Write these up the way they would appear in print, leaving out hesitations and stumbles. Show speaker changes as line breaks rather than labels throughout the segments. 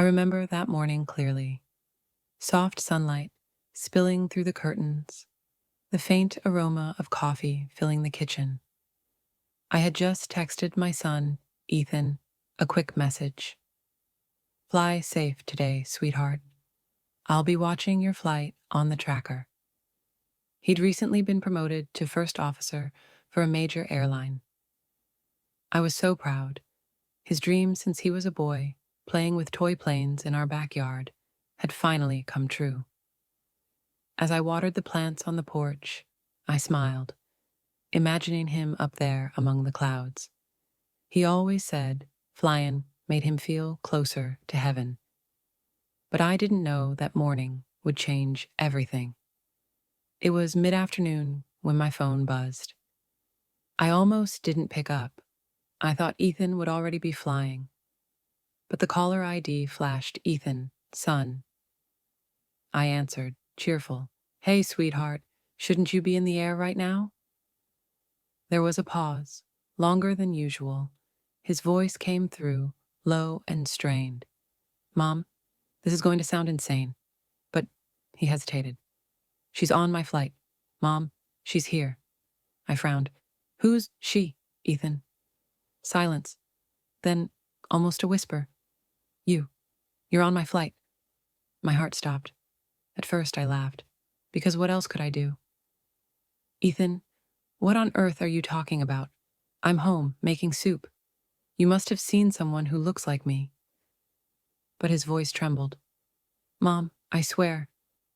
I remember that morning clearly. Soft sunlight spilling through the curtains, the faint aroma of coffee filling the kitchen. I had just texted my son, Ethan, a quick message. Fly safe today, sweetheart. I'll be watching your flight on the tracker. He'd recently been promoted to first officer for a major airline. I was so proud. His dream since he was a boy, playing with toy planes in our backyard, had finally come true. As I watered the plants on the porch, I smiled, imagining him up there among the clouds. He always said flying made him feel closer to heaven. But I didn't know that morning would change everything. It was mid-afternoon when my phone buzzed. I almost didn't pick up. I thought Ethan would already be flying. But the caller ID flashed Ethan, son. I answered, cheerful. Hey, sweetheart, shouldn't you be in the air right now? There was a pause, longer than usual. His voice came through, low and strained. Mom, this is going to sound insane, but he hesitated. She's on my flight. Mom, she's here. I frowned. Who's she, Ethan? Silence. Then, almost a whisper. You're on my flight. My heart stopped. At first I laughed, because what else could I do? Ethan, what on earth are you talking about? I'm home, making soup. You must have seen someone who looks like me. But his voice trembled. Mom, I swear,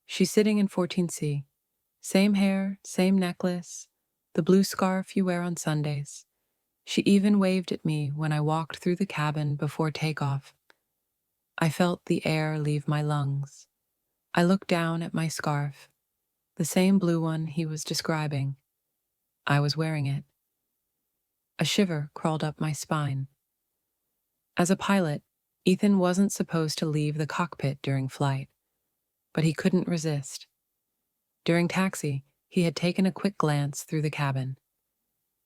she's sitting in 14C. Same hair, same necklace, the blue scarf you wear on Sundays. She even waved at me when I walked through the cabin before takeoff. I felt the air leave my lungs. I looked down at my scarf, the same blue one he was describing. I was wearing it. A shiver crawled up my spine. As a pilot, Ethan wasn't supposed to leave the cockpit during flight, but he couldn't resist. During taxi, he had taken a quick glance through the cabin.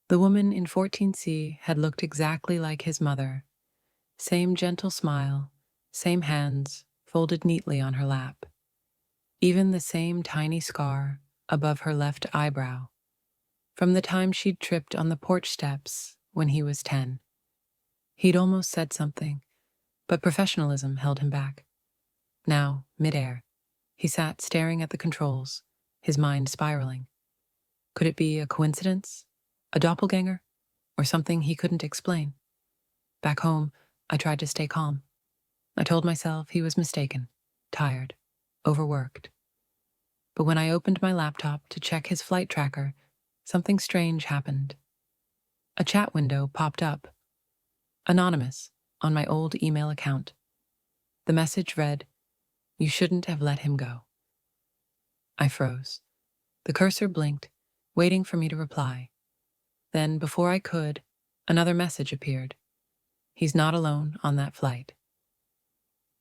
The woman in 14C had looked exactly like his mother. Same gentle smile, same hands folded neatly on her lap. Even the same tiny scar above her left eyebrow, from the time she'd tripped on the porch steps when he was 10. He'd almost said something, but professionalism held him back. Now, midair, he sat staring at the controls, his mind spiraling. Could it be a coincidence? A doppelganger? Or something he couldn't explain? Back home, I tried to stay calm. I told myself he was mistaken, tired, overworked. But when I opened my laptop to check his flight tracker, something strange happened. A chat window popped up. Anonymous, on my old email account. The message read, "You shouldn't have let him go." I froze. The cursor blinked, waiting for me to reply. Then, before I could, another message appeared. He's not alone on that flight.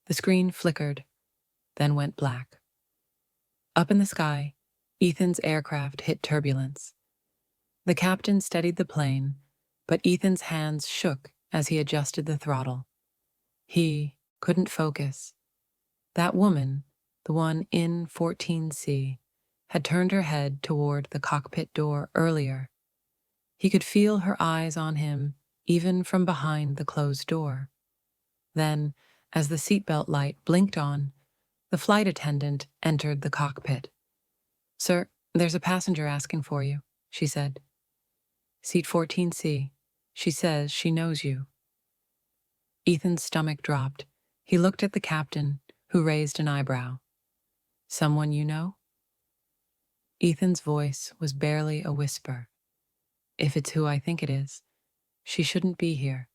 The screen flickered, then went black. Up in the sky, Ethan's aircraft hit turbulence. The captain steadied the plane, but Ethan's hands shook as he adjusted the throttle. He couldn't focus. That woman, the one in 14C, had turned her head toward the cockpit door earlier. He could feel her eyes on him, even from behind the closed door. Then, as the seatbelt light blinked on, the flight attendant entered the cockpit. "Sir, there's a passenger asking for you," she said. "Seat 14C. She says she knows you." Ethan's stomach dropped. He looked at the captain, who raised an eyebrow. "Someone you know?" Ethan's voice was barely a whisper. "If it's who I think it is, she shouldn't be here."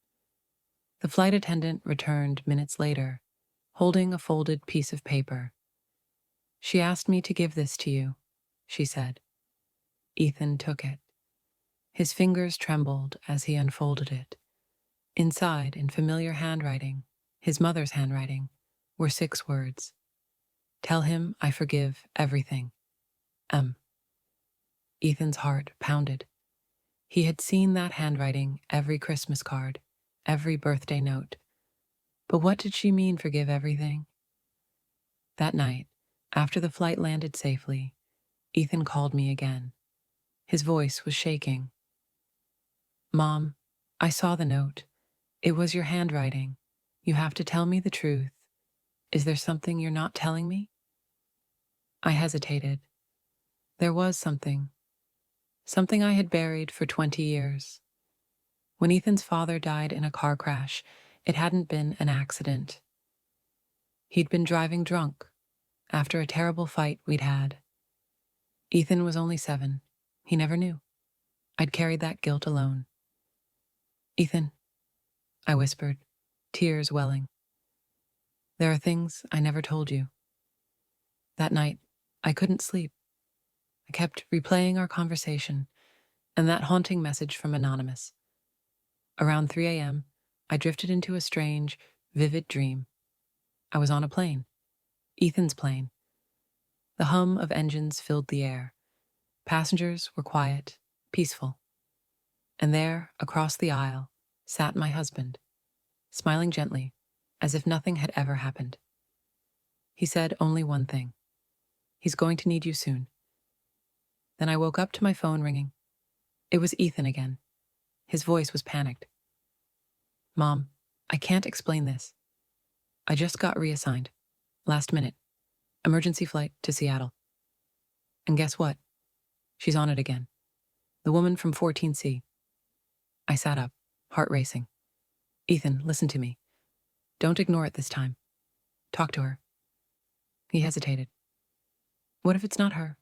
The flight attendant returned minutes later, holding a folded piece of paper. "She asked me to give this to you," she said. Ethan took it. His fingers trembled as he unfolded it. Inside, in familiar handwriting, his mother's handwriting, were 6 words. "Tell him I forgive everything. M." Ethan's heart pounded. He had seen that handwriting every Christmas card, every birthday note. But what did she mean, forgive everything? That night, after the flight landed safely, Ethan called me again. His voice was shaking. Mom, I saw the note. It was your handwriting. You have to tell me the truth. Is there something you're not telling me? I hesitated. There was something. Something I had buried for 20 years. When Ethan's father died in a car crash, it hadn't been an accident. He'd been driving drunk after a terrible fight we'd had. Ethan was only 7. He never knew. I'd carried that guilt alone. Ethan, I whispered, tears welling. There are things I never told you. That night, I couldn't sleep. I kept replaying our conversation and that haunting message from Anonymous. Around 3 a.m., I drifted into a strange, vivid dream. I was on a plane. Ethan's plane. The hum of engines filled the air. Passengers were quiet, peaceful. And there, across the aisle, sat my husband, smiling gently, as if nothing had ever happened. He said only one thing. He's going to need you soon. Then I woke up to my phone ringing. It was Ethan again. His voice was panicked. Mom, I can't explain this. I just got reassigned. Last minute. Emergency flight to Seattle. And guess what? She's on it again. The woman from 14C. I sat up, heart racing. Ethan, listen to me. Don't ignore it this time. Talk to her. He hesitated. What if it's not her?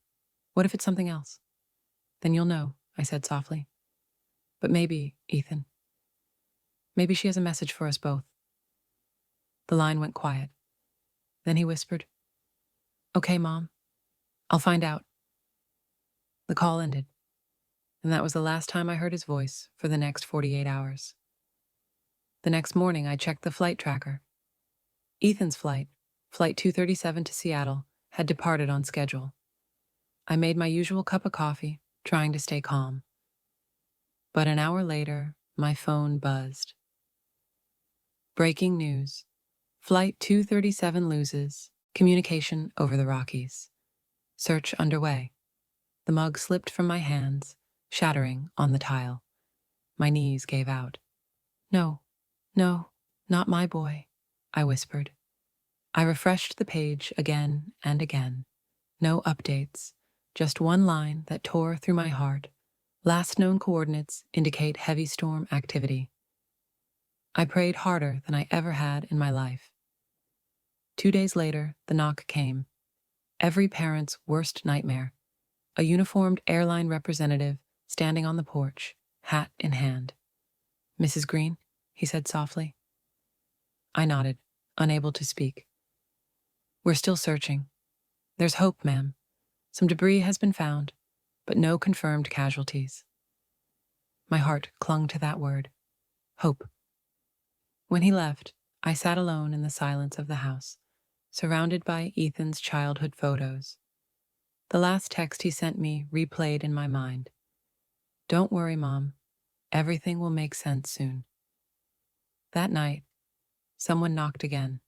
What if it's something else? Then you'll know, I said softly. But maybe, Ethan. Maybe she has a message for us both. The line went quiet. Then he whispered, Okay, Mom. I'll find out. The call ended, and that was the last time I heard his voice for the next 48 hours. The next morning, I checked the flight tracker. Ethan's flight, Flight 237 to Seattle, had departed on schedule. I made my usual cup of coffee, trying to stay calm. But an hour later, my phone buzzed. Breaking news. Flight 237 loses. Communication over the Rockies. Search underway. The mug slipped from my hands, shattering on the tile. My knees gave out. No, not my boy, I whispered. I refreshed the page again and again. No updates, just one line that tore through my heart. Last known coordinates indicate heavy storm activity. I prayed harder than I ever had in my life. 2 days later, the knock came. Every parent's worst nightmare. A uniformed airline representative standing on the porch, hat in hand. Mrs. Green, he said softly. I nodded, unable to speak. We're still searching. There's hope, ma'am. Some debris has been found, but no confirmed casualties. My heart clung to that word. Hope. When he left, I sat alone in the silence of the house, surrounded by Ethan's childhood photos. The last text he sent me replayed in my mind. Don't worry, Mom. Everything will make sense soon. That night, someone knocked again.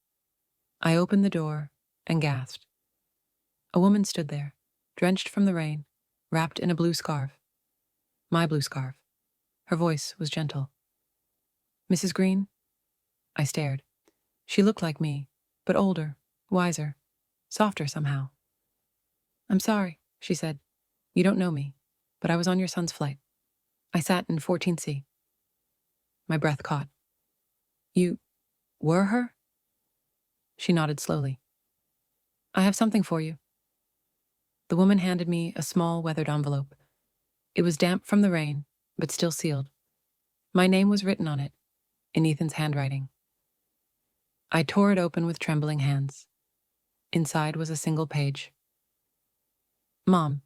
I opened the door and gasped. A woman stood there, drenched from the rain, wrapped in a blue scarf. My blue scarf. Her voice was gentle. Mrs. Green? I stared. She looked like me, but older, wiser, softer somehow. I'm sorry, she said. You don't know me, but I was on your son's flight. I sat in 14C. My breath caught. You were her? She nodded slowly. I have something for you. The woman handed me a small weathered envelope. It was damp from the rain, but still sealed. My name was written on it, in Ethan's handwriting. I tore it open with trembling hands. Inside was a single page. Mom,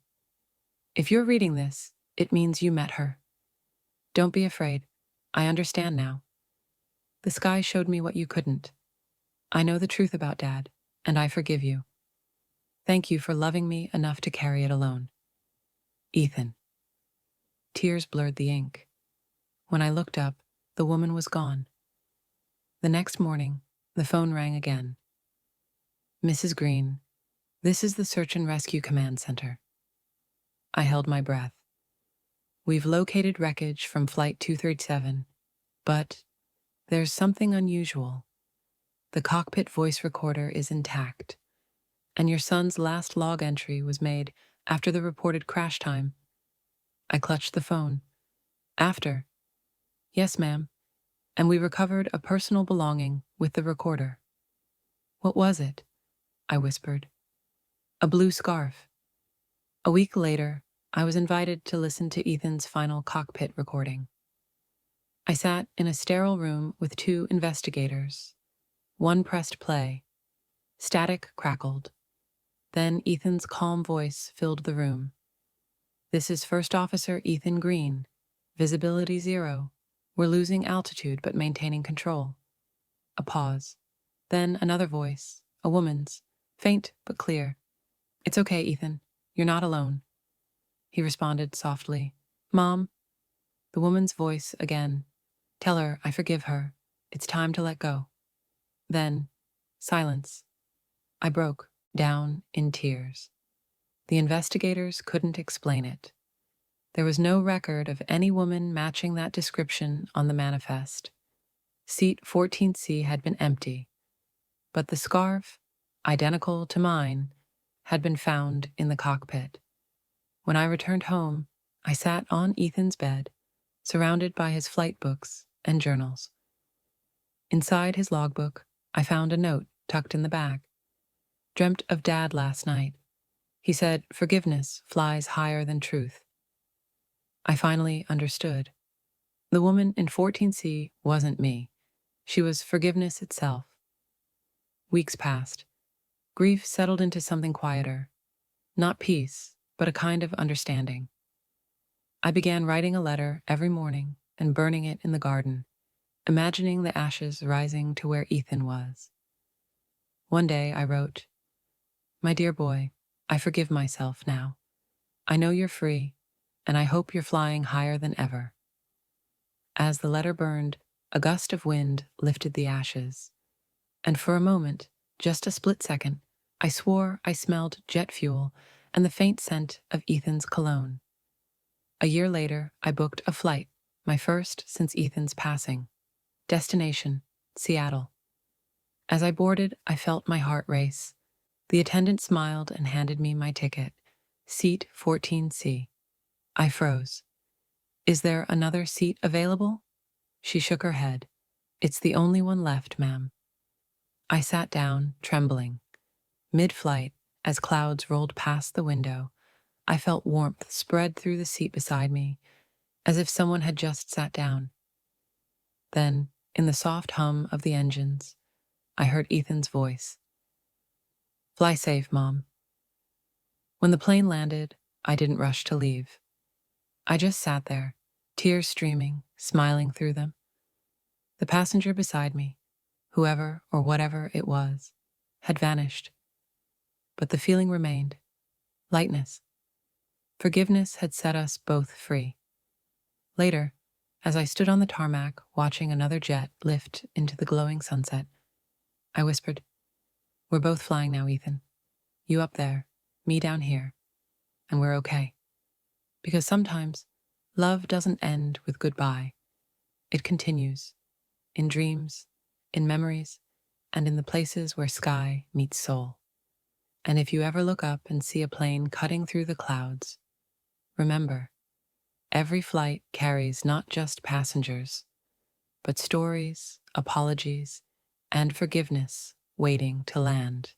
if you're reading this, it means you met her. Don't be afraid. I understand now. The sky showed me what you couldn't. I know the truth about Dad, and I forgive you. Thank you for loving me enough to carry it alone. Ethan. Tears blurred the ink. When I looked up, the woman was gone. The next morning, The phone rang again. Mrs. Green, this is the Search and Rescue Command Center. I held my breath. We've located wreckage from Flight 237, but there's something unusual. The cockpit voice recorder is intact, and your son's last log entry was made after the reported crash time. I clutched the phone. After. Yes, ma'am. And we recovered a personal belonging with the recorder. What was it? I whispered. A blue scarf. A week later, I was invited to listen to Ethan's final cockpit recording. I sat in a sterile room with two investigators. One pressed play. Static crackled. Then Ethan's calm voice filled the room. This is First Officer Ethan Green. Visibility 0. We're losing altitude but maintaining control. A pause. Then another voice, a woman's, faint but clear. It's okay, Ethan. You're not alone. He responded softly. Mom. The woman's voice again. Tell her I forgive her. It's time to let go. Then, silence. I broke down in tears. The investigators couldn't explain it. There was no record of any woman matching that description on the manifest. Seat 14C had been empty, but the scarf, identical to mine, had been found in the cockpit. When I returned home, I sat on Ethan's bed, surrounded by his flight books and journals. Inside his logbook, I found a note tucked in the back. Dreamt of Dad last night. He said forgiveness flies higher than truth. I finally understood. The woman in 14C wasn't me. She was forgiveness itself. Weeks passed. Grief settled into something quieter. Not peace, but a kind of understanding. I began writing a letter every morning and burning it in the garden, imagining the ashes rising to where Ethan was. One day I wrote, My dear boy, I forgive myself now. I know you're free, and I hope you're flying higher than ever. As the letter burned, a gust of wind lifted the ashes, and for a moment, just a split second, I swore I smelled jet fuel and the faint scent of Ethan's cologne. A year later, I booked a flight, my first since Ethan's passing. Destination, Seattle. As I boarded, I felt my heart race. The attendant smiled and handed me my ticket, seat 14C. I froze. Is there another seat available? She shook her head. It's the only one left, ma'am. I sat down, trembling. Mid-flight, as clouds rolled past the window, I felt warmth spread through the seat beside me, as if someone had just sat down. Then, in the soft hum of the engines, I heard Ethan's voice. Fly safe, Mom. When the plane landed, I didn't rush to leave. I just sat there, tears streaming, smiling through them. The passenger beside me, whoever or whatever it was, had vanished. But the feeling remained. Lightness. Forgiveness had set us both free. Later, as I stood on the tarmac watching another jet lift into the glowing sunset, I whispered, We're both flying now, Ethan. You up there, me down here, and we're okay. Because sometimes, love doesn't end with goodbye. It continues, in dreams, in memories, and in the places where sky meets soul. And if you ever look up and see a plane cutting through the clouds, remember, every flight carries not just passengers, but stories, apologies, and forgiveness waiting to land.